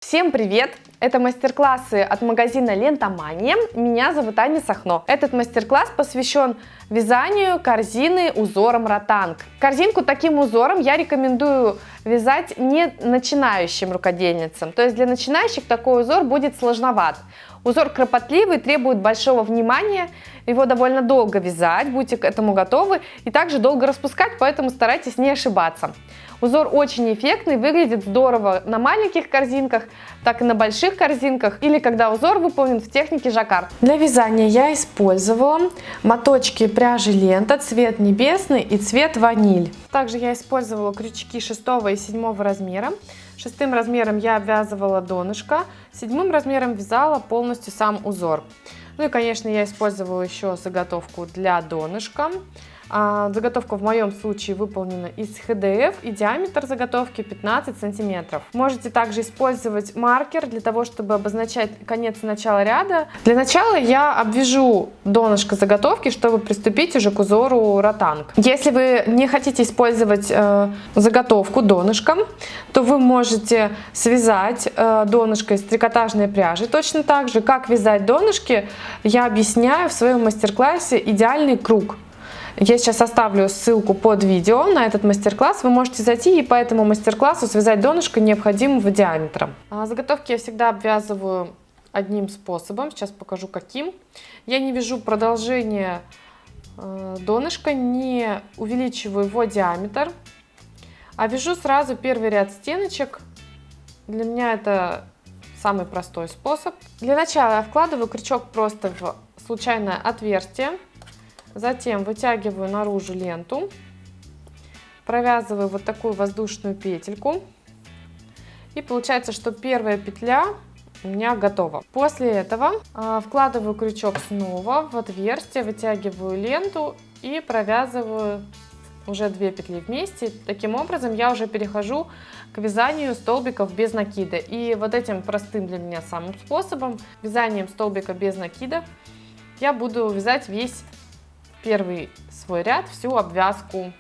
Всем привет! Это мастер-классы от магазина Лентомания. Меня зовут Аня Сахно. Этот мастер-класс посвящен вязанию корзины узором ротанг. Корзинку таким узором я рекомендую вязать не начинающим рукодельницам. То есть для начинающих такой узор будет сложноват. Узор кропотливый, требует большого внимания, его довольно долго вязать, будьте к этому готовы, и также долго распускать, поэтому старайтесь не ошибаться. Узор очень эффектный, выглядит здорово на маленьких корзинках, так и на больших корзинках, или когда узор выполнен в технике жаккард. Для вязания я использовала моточки пряжи лента, цвет небесный и цвет ваниль. Также я использовала крючки 6 и 7 размера. 6 размером я обвязывала донышко, 7 размером вязала полностью сам узор. Ну и, конечно, я использовала еще заготовку для донышка. Заготовка в моем случае выполнена из ХДФ и диаметр заготовки 15 сантиметров. Можете также использовать маркер для того, чтобы обозначать конец и начало ряда. Для начала я обвяжу донышко заготовки, чтобы приступить уже к узору ротанг. Если вы не хотите использовать заготовку донышком, то вы можете связать донышко из трикотажной пряжи. Точно так же, как вязать донышки, я объясняю в своем мастер-классе «Идеальный круг». Я сейчас оставлю ссылку под видео на этот мастер-класс. Вы можете зайти и по этому мастер-классу связать донышко необходимого диаметра. Заготовки я всегда обвязываю одним способом. Сейчас покажу каким. Я не вяжу продолжение донышка, не увеличиваю его диаметр, а вяжу сразу первый ряд стеночек. Для меня это самый простой способ. Для начала я вкладываю крючок просто в случайное отверстие. Затем вытягиваю наружу ленту, провязываю вот такую воздушную петельку. И получается, что первая петля у меня готова. После этого вкладываю крючок снова в отверстие, вытягиваю ленту и провязываю уже 2 петли вместе. Таким образом я уже перехожу к вязанию столбиков без накида. И вот этим простым для меня самым способом, вязанием столбика без накида, я буду вязать весь первый свой ряд, всю обвязку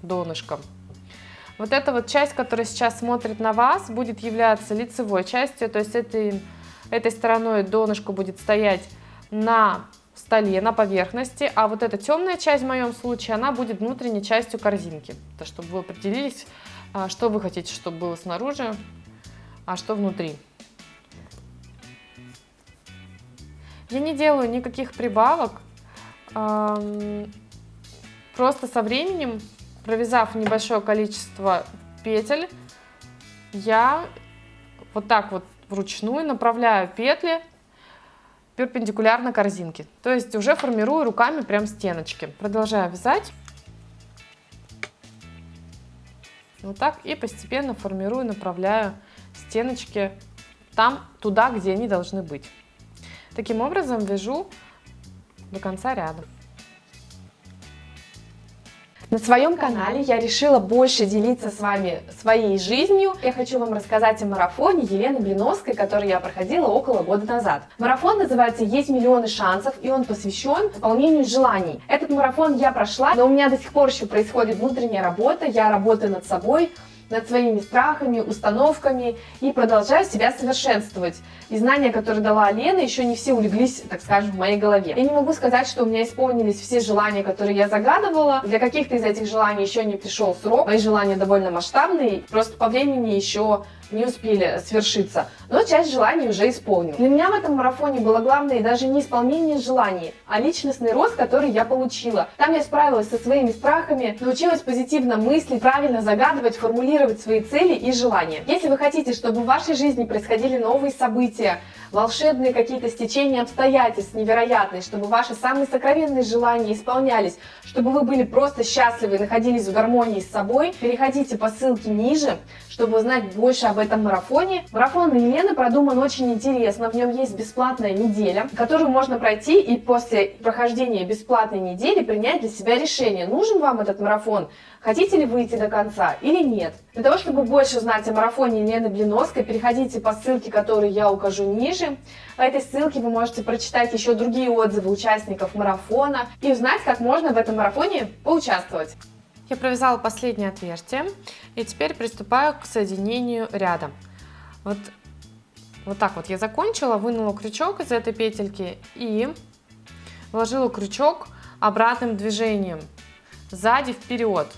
донышком. Вот эта вот часть, которая сейчас смотрит на вас, будет являться лицевой частью, то есть этой стороной донышко будет стоять на столе, на поверхности, а вот эта темная часть в моем случае, она будет внутренней частью корзинки, то чтобы вы определились, что вы хотите, чтобы было снаружи, а что внутри. Я не делаю никаких прибавок. Просто со временем, провязав небольшое количество петель, я вот так вот вручную направляю петли перпендикулярно корзинке. То есть уже формирую руками прям стеночки. Продолжаю вязать. Вот так и постепенно формирую, направляю стеночки туда, где они должны быть. Таким образом вяжу до конца ряда. На своем канале я решила больше делиться с вами своей жизнью. Я хочу вам рассказать о марафоне Елены Блиновской, который я проходила около года назад. Марафон называется «Есть миллионы шансов», и он посвящен исполнению желаний. Этот марафон я прошла, но у меня до сих пор еще происходит внутренняя работа. Я работаю над собой, над своими страхами, установками и продолжаю себя совершенствовать. И знания, которые дала Лена, еще не все улеглись, так скажем, в моей голове. Я не могу сказать, что у меня исполнились все желания, которые я загадывала. Для каких-то из этих желаний еще не пришел срок. Мои желания довольно масштабные, просто по времени еще не успели свершиться. Но часть желаний уже исполнил. Для меня в этом марафоне было главное даже не исполнение желаний, а личностный рост, который я получила. Там я справилась со своими страхами, научилась позитивно мыслить, правильно загадывать, формулировать свои цели и желания. Если вы хотите, чтобы в вашей жизни происходили новые события, волшебные какие-то стечения обстоятельств невероятные, чтобы ваши самые сокровенные желания исполнялись, чтобы вы были просто счастливы и находились в гармонии с собой, переходите по ссылке ниже, чтобы узнать больше об этом марафоне. Марафон Елены продуман очень интересно, в нем есть бесплатная неделя, которую можно пройти и после прохождения бесплатной недели принять для себя решение, нужен вам этот марафон, хотите ли выйти до конца или нет. Для того, чтобы больше узнать о марафоне Елены Блиновской, переходите по ссылке, которую я укажу ниже. По этой ссылке вы можете прочитать еще другие отзывы участников марафона и узнать, как можно в этом марафоне поучаствовать. Я провязала последнее отверстие и теперь приступаю к соединению ряда. Вот Вот так вот я закончила, вынула крючок из этой петельки и вложила крючок обратным движением, сзади вперед,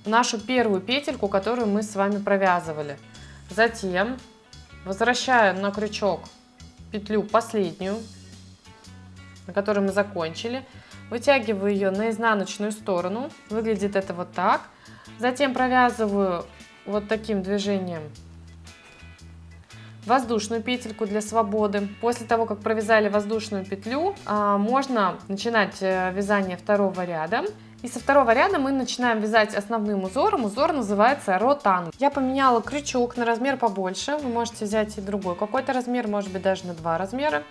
в нашу первую петельку, которую мы с вами провязывали. Затем возвращаю на крючок петлю последнюю, на которой мы закончили, вытягиваю ее на изнаночную сторону, выглядит это вот так. Затем провязываю вот таким движением воздушную петельку для свободы. После того, как провязали воздушную петлю, можно начинать вязание второго ряда. И со второго ряда мы начинаем вязать основным узором. Узор называется ротанг. Я поменяла крючок на размер побольше. Вы можете взять и другой какой-то размер, может быть даже на 2 размера.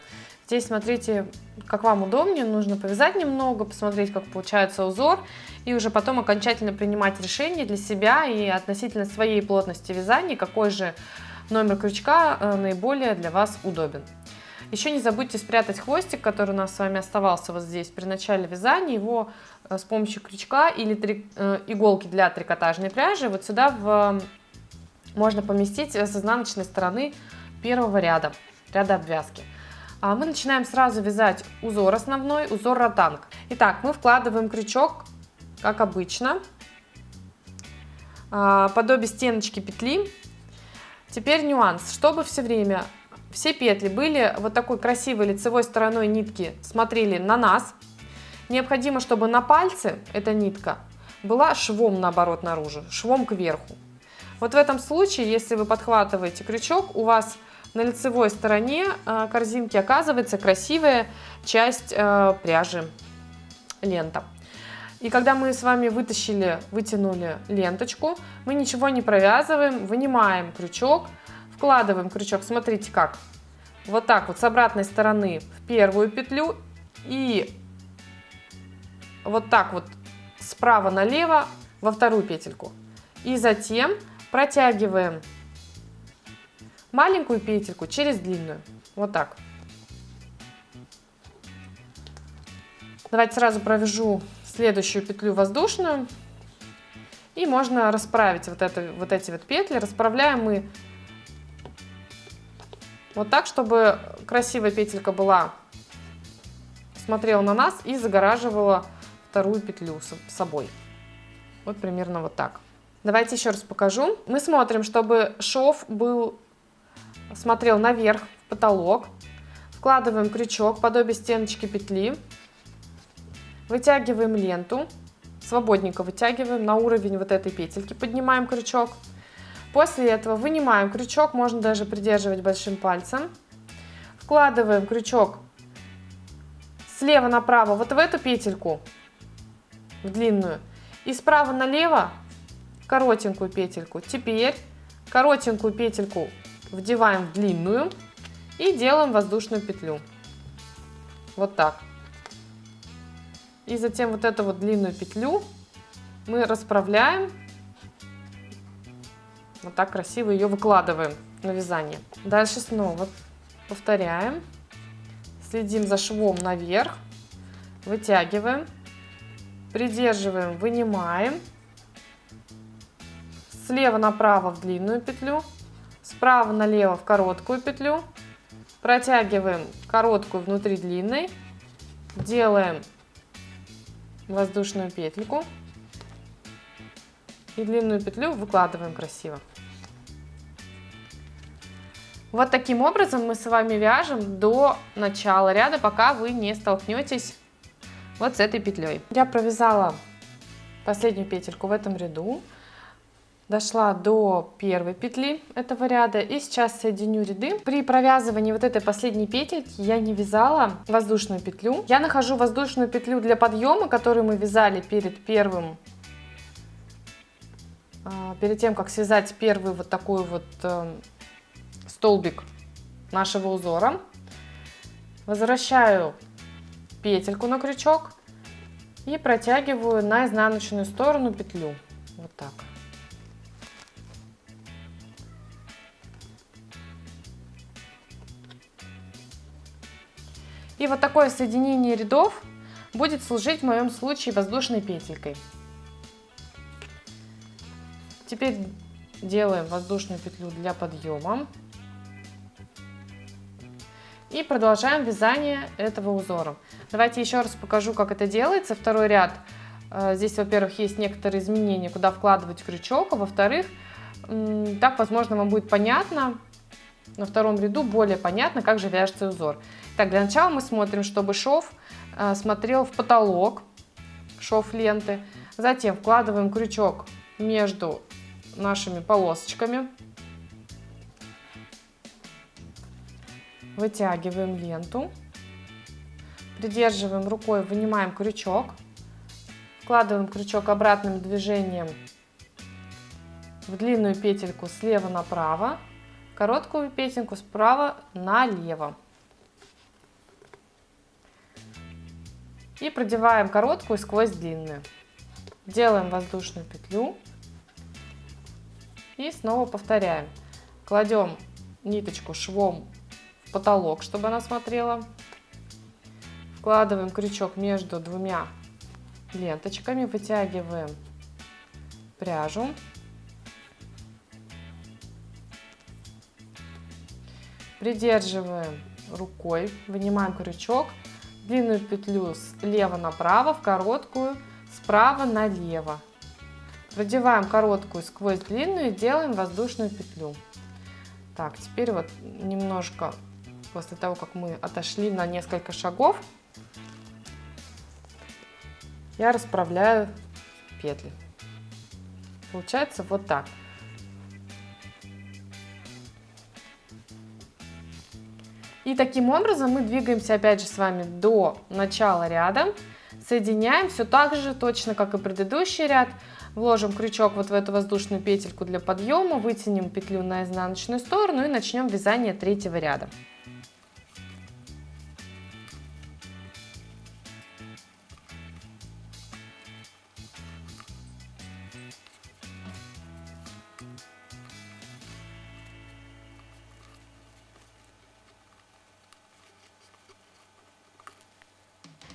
Здесь смотрите, как вам удобнее. Нужно повязать немного, посмотреть, как получается узор. И уже потом окончательно принимать решение для себя и относительно своей плотности вязания, какой же номер крючка наиболее для вас удобен. Еще не забудьте спрятать хвостик, который у нас с вами оставался вот здесь при начале вязания. Его с помощью крючка или иголки для трикотажной пряжи вот сюда можно поместить с изнаночной стороны первого ряда обвязки. Мы начинаем сразу вязать узор основной, узор ротанг. Итак, мы вкладываем крючок, как обычно, подобие стеночки петли. Теперь нюанс, чтобы все время все петли были вот такой красивой лицевой стороной нитки, смотрели на нас, необходимо, чтобы на пальце эта нитка была швом наоборот наружу, швом кверху. Вот в этом случае, если вы подхватываете крючок, у вас на лицевой стороне корзинки оказывается красивая часть пряжи, лента. И когда мы с вами вытянули ленточку, мы ничего не провязываем, вынимаем крючок, вкладываем крючок, смотрите как, вот так вот с обратной стороны в первую петлю и вот так вот справа налево во вторую петельку. И затем протягиваем маленькую петельку через длинную, вот так. Давайте сразу провяжу следующую петлю воздушную, и можно расправить вот эти вот петли. Расправляем мы вот так, чтобы красивая петелька смотрела на нас и загораживала вторую петлю с собой. Вот примерно вот так. Давайте еще раз покажу. Мы смотрим, чтобы шов смотрел наверх, в потолок. Вкладываем крючок, подобие стеночки петли. Вытягиваем ленту, свободненько вытягиваем на уровень вот этой петельки, поднимаем крючок. После этого вынимаем крючок, можно даже придерживать большим пальцем. Вкладываем крючок слева направо вот в эту петельку, в длинную, и справа налево коротенькую петельку. Теперь коротенькую петельку вдеваем в длинную и делаем воздушную петлю. Вот так. И затем вот эту вот длинную петлю мы расправляем. Вот так красиво ее выкладываем на вязание. Дальше снова повторяем. Следим за швом наверх. Вытягиваем. Придерживаем, вынимаем. Слева направо в длинную петлю. Справа налево в короткую петлю. Протягиваем короткую внутри длинной. Делаем воздушную петельку и длинную петлю выкладываем красиво. Вот таким образом мы с вами вяжем до начала ряда, пока вы не столкнетесь вот с этой петлей. Я провязала последнюю петельку в этом ряду, дошла до первой петли этого ряда и сейчас соединю ряды. При провязывании вот этой последней петельки я не вязала воздушную петлю. Я нахожу воздушную петлю для подъема, которую мы вязали перед тем, как связать первый вот такой вот столбик нашего узора. Возвращаю петельку на крючок и протягиваю на изнаночную сторону петлю. Вот так. И вот такое соединение рядов будет служить в моем случае воздушной петелькой. Теперь делаем воздушную петлю для подъема. И продолжаем вязание этого узора. Давайте еще раз покажу, как это делается. Второй ряд. Здесь, во-первых, есть некоторые изменения, куда вкладывать крючок, а во-вторых, так, возможно, вам будет понятно, на втором ряду более понятно, как же вяжется узор. Так, для начала мы смотрим, чтобы шов смотрел в потолок, шов ленты. Затем вкладываем крючок между нашими полосочками. Вытягиваем ленту. Придерживаем рукой, вынимаем крючок. Вкладываем крючок обратным движением в длинную петельку слева направо, короткую петельку справа налево. И продеваем короткую сквозь длинную. Делаем воздушную петлю. И снова повторяем. Кладем ниточку швом в потолок, чтобы она смотрела. Вкладываем крючок между двумя ленточками, вытягиваем пряжу. Придерживаем рукой, вынимаем крючок, длинную петлю слева направо, в короткую справа налево. Продеваем короткую сквозь длинную и делаем воздушную петлю. Так, теперь вот немножко после того, как мы отошли на несколько шагов, я расправляю петли. Получается вот так. И таким образом мы двигаемся опять же с вами до начала ряда. Соединяем все так же, точно как и предыдущий ряд. Вложим крючок вот в эту воздушную петельку для подъема, вытянем петлю на изнаночную сторону и начнем вязание третьего ряда.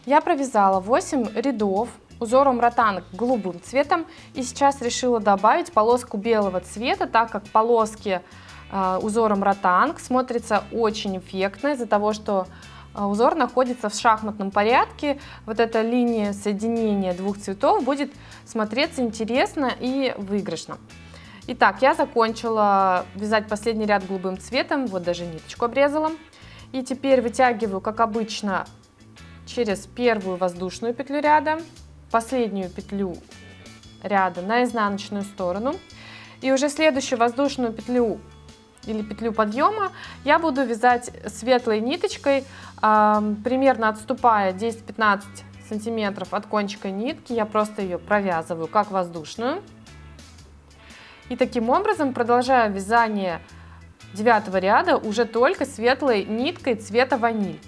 Я провязала 8 рядов узором ротанг голубым цветом и сейчас решила добавить полоску белого цвета, так как полоски узором ротанг смотрятся очень эффектно из-за того, что узор находится в шахматном порядке. Вот эта линия соединения двух цветов будет смотреться интересно и выигрышно. Итак, я закончила вязать последний ряд голубым цветом, вот даже ниточку обрезала. И теперь вытягиваю, как обычно, через первую воздушную петлю ряда, последнюю петлю ряда на изнаночную сторону. И уже следующую воздушную петлю или петлю подъема я буду вязать светлой ниточкой, примерно отступая 10-15 сантиметров от кончика нитки. Я просто ее провязываю как воздушную. И таким образом продолжаю вязание 9 ряда уже только светлой ниткой цвета ваниль.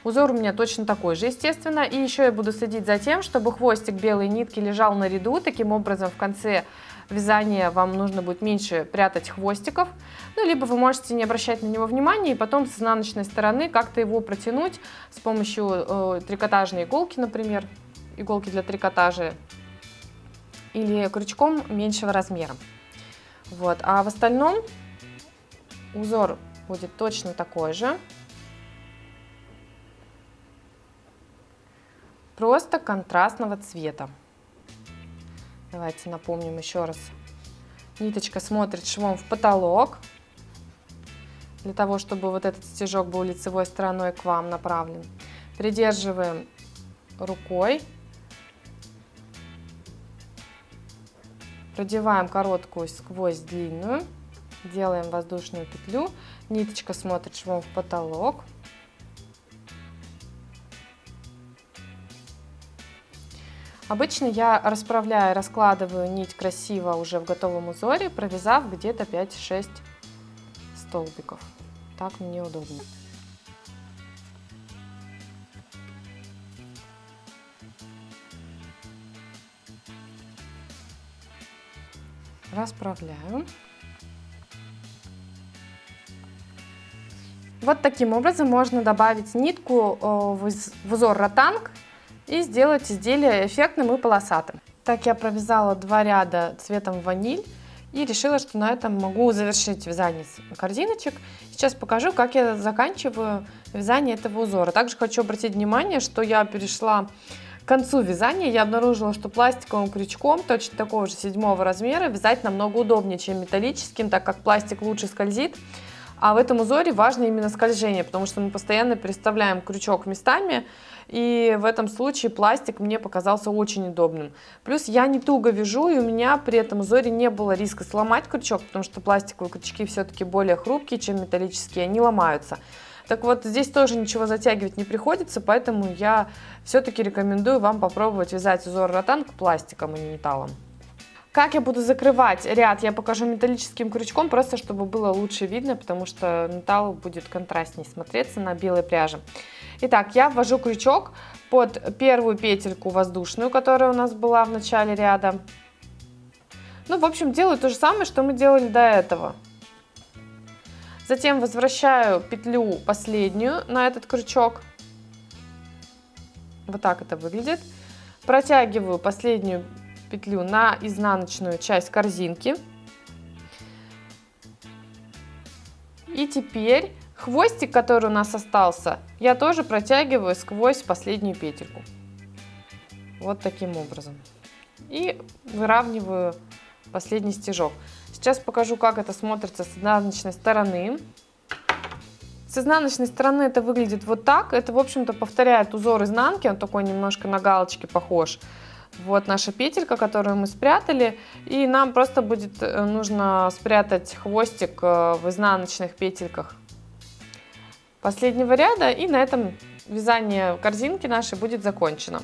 Узор у меня точно такой же, естественно. И еще я буду следить за тем, чтобы хвостик белой нитки лежал на ряду. Таким образом, в конце вязания вам нужно будет меньше прятать хвостиков. Ну, либо вы можете не обращать на него внимания и потом с изнаночной стороны как-то его протянуть с помощью трикотажной иголки, например, иголки для трикотажа, или крючком меньшего размера. Вот. А в остальном узор будет точно такой же. Просто контрастного цвета. Давайте напомним еще раз. Ниточка смотрит швом в потолок, для того, чтобы вот этот стежок был лицевой стороной к вам направлен. Придерживаем рукой. Продеваем короткую сквозь длинную. Делаем воздушную петлю. Ниточка смотрит швом в потолок. Обычно я расправляю, раскладываю нить красиво уже в готовом узоре, провязав где-то 5-6 столбиков. Так мне удобно. Расправляю. Вот таким образом можно добавить нитку в узор ротанг и сделать изделие эффектным и полосатым. Так, я провязала 2 ряда цветом ваниль. И решила, что на этом могу завершить вязание корзиночек. Сейчас покажу, как я заканчиваю вязание этого узора. Также хочу обратить внимание, что я перешла к концу вязания. Я обнаружила, что пластиковым крючком точно такого же 7 размера вязать намного удобнее, чем металлическим, так как пластик лучше скользит. А в этом узоре важно именно скольжение, потому что мы постоянно переставляем крючок местами, и в этом случае пластик мне показался очень удобным. Плюс я не туго вяжу, и у меня при этом узоре не было риска сломать крючок, потому что пластиковые крючки все-таки более хрупкие, чем металлические, они ломаются. Так вот, здесь тоже ничего затягивать не приходится, поэтому я все-таки рекомендую вам попробовать вязать узор ротанг пластиком, а не металлом. Как я буду закрывать ряд, я покажу металлическим крючком, просто чтобы было лучше видно, потому что металл будет контрастнее смотреться на белой пряже. Итак, я ввожу крючок под первую петельку воздушную, которая у нас была в начале ряда. Ну, в общем, делаю то же самое, что мы делали до этого. Затем возвращаю петлю последнюю на этот крючок. Вот так это выглядит. Протягиваю последнюю петлю на изнаночную часть корзинки. И теперь хвостик, который у нас остался, я тоже протягиваю сквозь последнюю петельку. Вот таким образом. И выравниваю последний стежок. Сейчас покажу, как это смотрится с изнаночной стороны. С изнаночной стороны это выглядит вот так. Это, в общем-то, повторяет узор изнанки. Он такой немножко на галочке похож. Вот наша петелька, которую мы спрятали, и нам просто будет нужно спрятать хвостик в изнаночных петельках последнего ряда, и на этом вязание корзинки нашей будет закончено.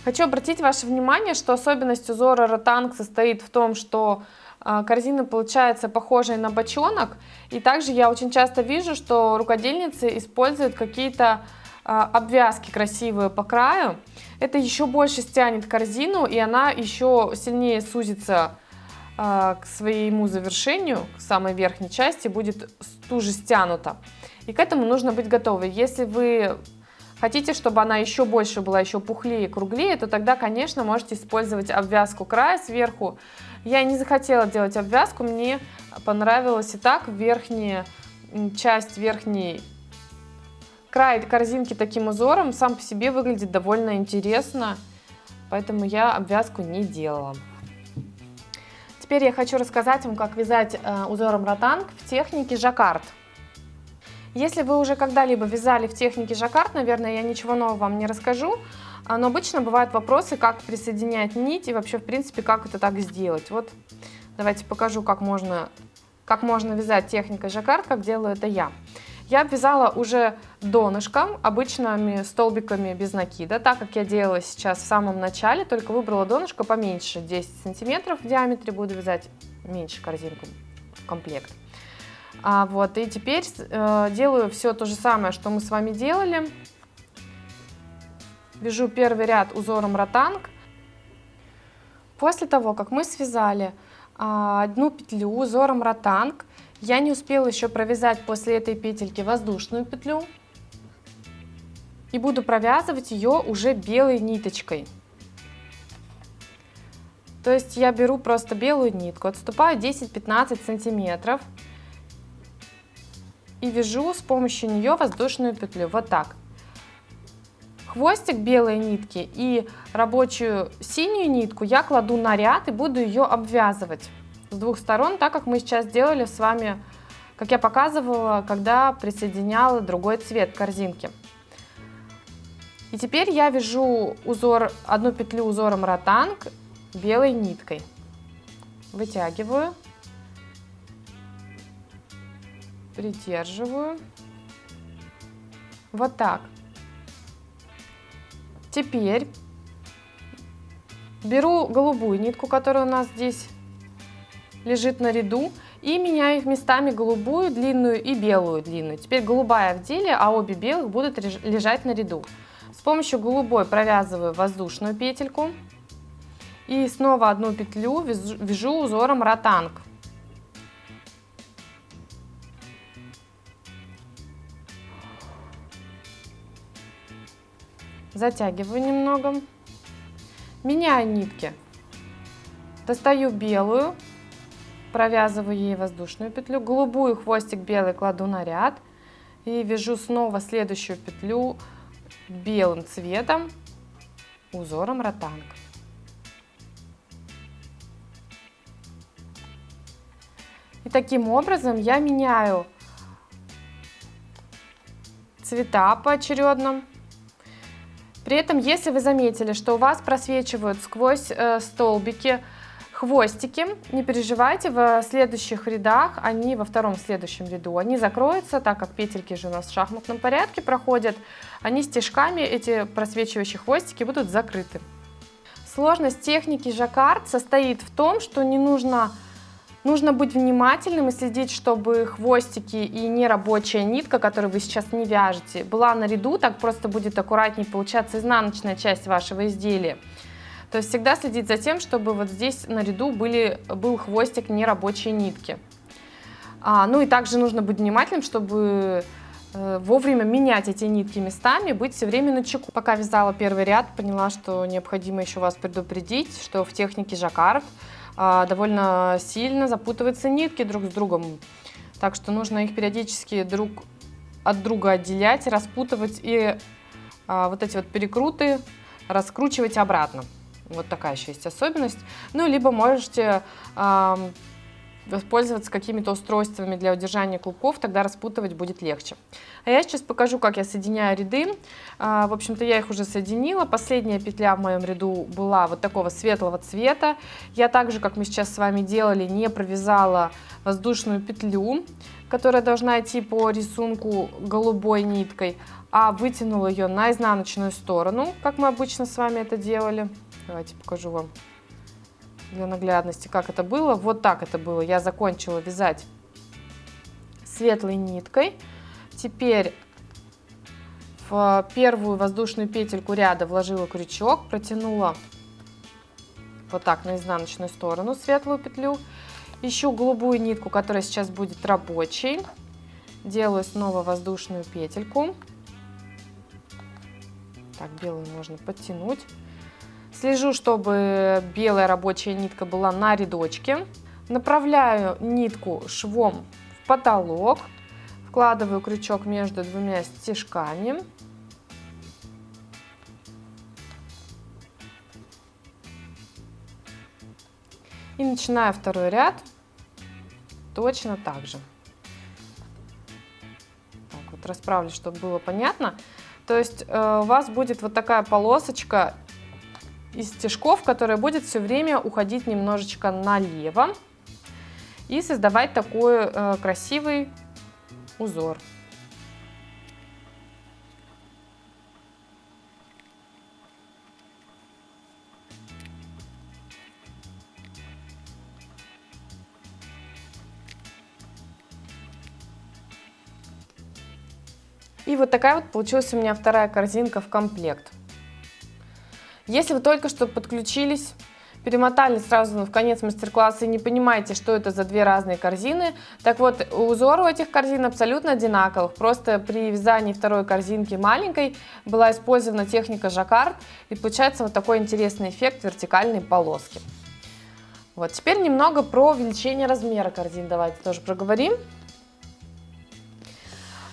Хочу обратить ваше внимание, что особенность узора ротанг состоит в том, что корзина получается похожей на бочонок, и также я очень часто вижу, что рукодельницы используют какие-то обвязки красивые по краю. Это еще больше стянет корзину, и она еще сильнее сузится к своему завершению, к самой верхней части, будет туже стянута. И к этому нужно быть готовы. Если вы хотите, чтобы она еще больше была, еще пухлее, круглее, то тогда, конечно, можете использовать обвязку края сверху. Я не захотела делать обвязку, мне понравилось и так. Верхняя часть, верхний край корзинки таким узором сам по себе выглядит довольно интересно, поэтому я обвязку не делала. Теперь я хочу рассказать вам, как вязать узором ротанг в технике жаккард. Если вы уже когда-либо вязали в технике жаккард, наверное, я ничего нового вам не расскажу, но обычно бывают вопросы, как присоединять нить и вообще, в принципе, как это так сделать. Вот давайте покажу, как можно вязать техникой жаккард, как делаю это я. Я обвязала уже донышком, обычными столбиками без накида, так как я делала сейчас в самом начале, только выбрала донышко поменьше, 10 сантиметров в диаметре, буду вязать меньше корзинку в комплект. Вот, и теперь делаю все то же самое, что мы с вами делали. Вяжу первый ряд узором ротанг. После того, как мы связали одну петлю узором ротанг, я не успела еще провязать после этой петельки воздушную петлю. И буду провязывать ее уже белой ниточкой. То есть я беру просто белую нитку, отступаю 10-15 сантиметров. И вяжу с помощью нее воздушную петлю. Вот так. Хвостик белой нитки и рабочую синюю нитку я кладу на ряд и буду ее обвязывать с двух сторон, так как мы сейчас делали с вами, как я показывала, когда присоединяла другой цвет корзинки. И теперь я вяжу одну петлю узором ротанг белой ниткой. Вытягиваю. Придерживаю. Вот так. Теперь беру голубую нитку, которая у нас здесь лежит на ряду, и меняю их местами голубую длинную и белую длинную. Теперь голубая в деле, а обе белых будут лежать на ряду. С помощью голубой провязываю воздушную петельку и снова одну петлю вяжу узором ротанг. Затягиваю немного, меняю нитки, достаю белую Провязываю ей воздушную петлю, голубую, хвостик белый кладу на ряд и вяжу снова следующую петлю белым цветом узором ротанг. И таким образом я меняю цвета поочередно. При этом, если вы заметили, что у вас просвечивают сквозь столбики хвостики, не переживайте, в следующих рядах, они во втором следующем ряду, они закроются, так как петельки же у нас в шахматном порядке проходят, они стежками, эти просвечивающие хвостики, будут закрыты. Сложность техники жаккард состоит в том, что нужно быть внимательным и следить, чтобы хвостики и нерабочая нитка, которую вы сейчас не вяжете, была на ряду, так просто будет аккуратнее получаться изнаночная часть вашего изделия. То есть всегда следить за тем, чтобы вот здесь на ряду был хвостик нерабочей нитки. Ну и также нужно быть внимательным, чтобы вовремя менять эти нитки местами, быть все время начеку. Пока вязала первый ряд, поняла, что необходимо еще вас предупредить, что в технике жаккард довольно сильно запутываются нитки друг с другом. Так что нужно их периодически друг от друга отделять, распутывать и вот эти вот перекруты раскручивать обратно. Вот такая еще есть особенность. Ну, либо можете воспользоваться какими-то устройствами для удержания клубков, тогда распутывать будет легче. А я сейчас покажу, как я соединяю ряды. В общем-то, я их уже соединила. Последняя петля в моем ряду была вот такого светлого цвета. Я также, как мы сейчас с вами делали, не провязала воздушную петлю, которая должна идти по рисунку голубой ниткой, а вытянула ее на изнаночную сторону, как мы обычно с вами это делали. Давайте покажу вам для наглядности, как это было. Вот так это было. Я закончила вязать светлой ниткой. Теперь в первую воздушную петельку ряда вложила крючок, протянула вот так на изнаночную сторону светлую петлю. Ищу голубую нитку, которая сейчас будет рабочей. Делаю снова воздушную петельку. Так, белую можно подтянуть. Слежу, чтобы белая рабочая нитка была на рядочке. Направляю нитку швом в потолок. Вкладываю крючок между двумя стежками. И начинаю второй ряд точно так же. Так, вот расправлю, чтобы было понятно. То есть у вас будет вот такая полосочка из стежков, которая будет все время уходить немножечко налево и создавать такой красивый узор. И вот такая вот получилась у меня вторая корзинка в комплект. Если вы только что подключились, перемотали сразу в конец мастер-класса и не понимаете, что это за две разные корзины, так вот, узор у этих корзин абсолютно одинаковых. Просто при вязании второй корзинки маленькой была использована техника жаккард, и получается вот такой интересный эффект вертикальной полоски. Вот, теперь немного про увеличение размера корзин давайте тоже проговорим.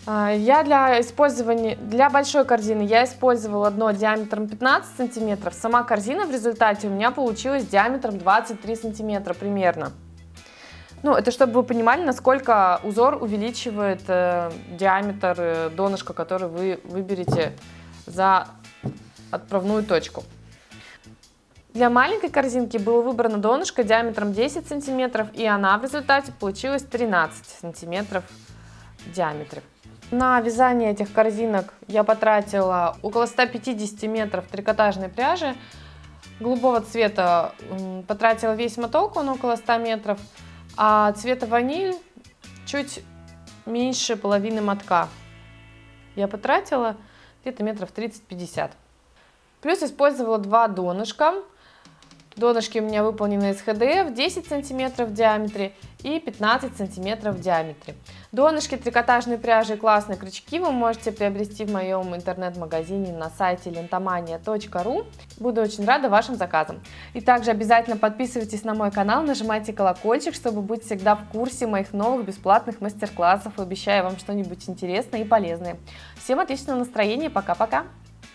Я для большой корзины я использовала дно диаметром 15 сантиметров. Сама корзина в результате у меня получилась диаметром 23 сантиметра примерно. Ну, это чтобы вы понимали, насколько узор увеличивает диаметр донышка, который вы выберете за отправную точку. Для маленькой корзинки было выбрано донышко диаметром 10 сантиметров, и она в результате получилась 13 сантиметров в диаметре. На вязание этих корзинок я потратила около 150 метров трикотажной пряжи. Голубого цвета потратила весь моток, он около 100 метров, а цвета ваниль чуть меньше половины мотка. Я потратила где-то метров 30-50. Плюс использовала два донышка. Донышки у меня выполнены из ХДФ 10 сантиметров в диаметре и 15 сантиметров в диаметре. Донышки трикотажной пряжи и классные крючки вы можете приобрести в моем интернет-магазине на сайте lentomania.ru. Буду очень рада вашим заказам. И также обязательно подписывайтесь на мой канал, нажимайте колокольчик, чтобы быть всегда в курсе моих новых бесплатных мастер-классов. Обещаю вам что-нибудь интересное и полезное. Всем отличного настроения, пока-пока!